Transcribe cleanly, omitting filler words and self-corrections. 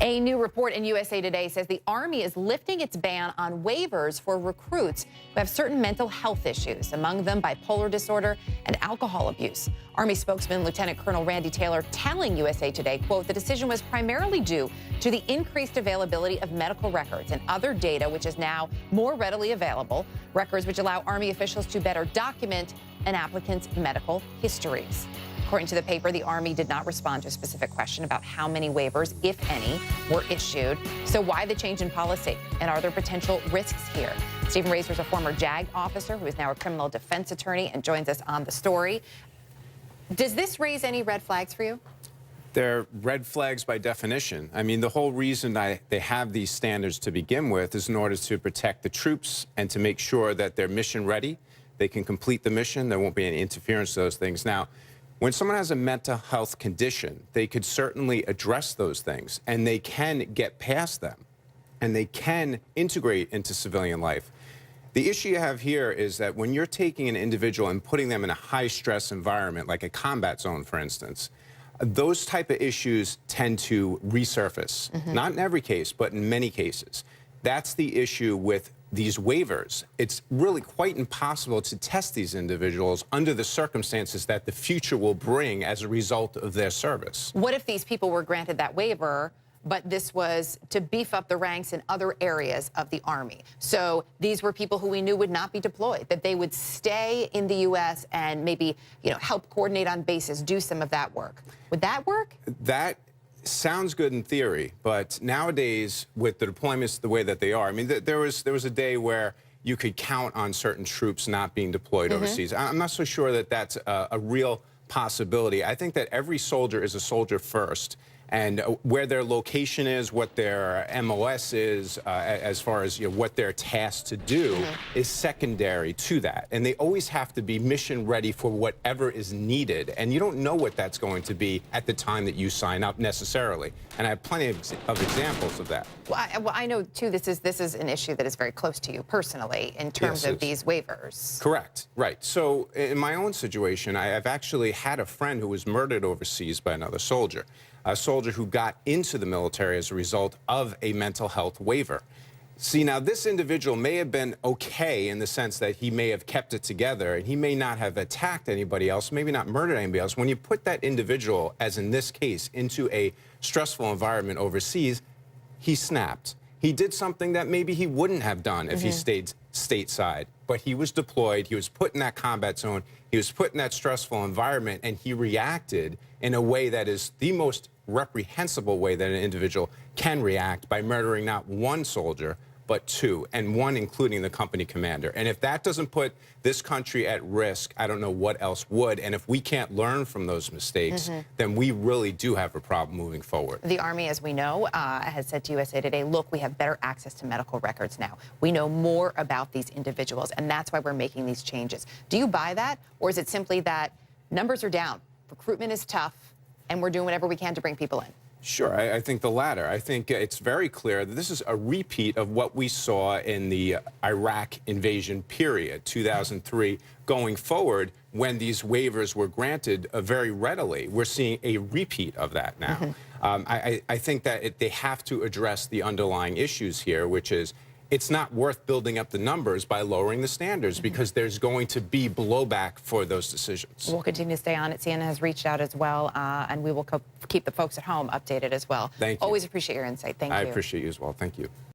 A new report in USA Today says the Army is lifting its ban on waivers for recruits who have certain mental health issues, among them bipolar disorder and alcohol abuse. Army spokesman Lieutenant Colonel Randy Taylor telling USA Today, quote, the decision was primarily due to the increased availability of medical records and other data, which is now more readily available, records which allow Army officials to better document an applicant's medical histories. According to the paper, the Army did not respond to a specific question about how many waivers, if any, were issued. So why the change in policy? And are there potential risks here? Stephen Razor is a former JAG officer who is now a criminal defense attorney and joins us on the story. Does this raise any red flags for you? They're red flags by definition. I mean, the whole reason they have these standards to begin with is in order to protect the troops and to make sure that they're mission ready. They can complete the mission. There won't be any interference to those things. Now, when someone has a mental health condition, they could certainly address those things, and they can get past them, and they can integrate into civilian life. The issue you have here is that when you're taking an individual and putting them in a high-stress environment, like a combat zone, for instance, those type of issues tend to resurface. Not in every case, but in many cases. That's the issue with these waivers. It's really quite impossible to test these individuals under the circumstances that the future will bring as a result of their service. What if these people were granted that waiver, but this was to beef up the ranks in other areas of the Army? So these were people who we knew would not be deployed, that they would stay in the U.S. and maybe, help coordinate on bases, do some of that work. Would that work? That sounds good in theory, but nowadays, with the deployments the way that they are, I mean, there was a day where you could count on certain troops not being deployed overseas. I'm not so sure that that's a real possibility. I think that every soldier is a soldier first, and where their location is, what their MOS is, as far as what they're tasked to do, is secondary to that. And they always have to be mission ready for whatever is needed. And you don't know what that's going to be at the time that you sign up necessarily. And I have plenty of examples of that. Well, I know too. This is an issue that is very close to you personally in terms of these waivers. Correct. Right. So in my own situation, I've actually had a friend who was murdered overseas by another soldier. A soldier who got into the military as a result of a mental health waiver. See, now this individual may have been okay in the sense that he may have kept it together and he may not have attacked anybody else, maybe not murdered anybody else. When you put that individual, as in this case, into a stressful environment overseas, he snapped. He did something that maybe he wouldn't have done if he stayed stateside. But he was deployed, he was put in that combat zone, he was put in that stressful environment, and he reacted in a way that is the most reprehensible way that an individual can react, by murdering not one soldier, but two, and one including the company commander. And if that doesn't put this country at risk, I don't know what else would. And if we can't learn from those mistakes, then we really do have a problem moving forward. The Army, as we know, has said to USA Today, look, we have better access to medical records now. We know more about these individuals, and that's why we're making these changes. Do you buy that, or is it simply that numbers are down, recruitment is tough, and we're doing whatever we can to bring people in? Sure, I think the latter. I think it's very clear that this is a repeat of what we saw in the Iraq invasion period, 2003, going forward, when these waivers were granted very readily. We're seeing a repeat of that now. I think that they have to address the underlying issues here, which is it's not worth building up the numbers by lowering the standards, because there's going to be blowback for those decisions. We'll continue to stay on it. CNN has reached out as well, and we will keep the folks at home updated as well. Thank you. Always appreciate your insight. Thank you. I appreciate you as well. Thank you.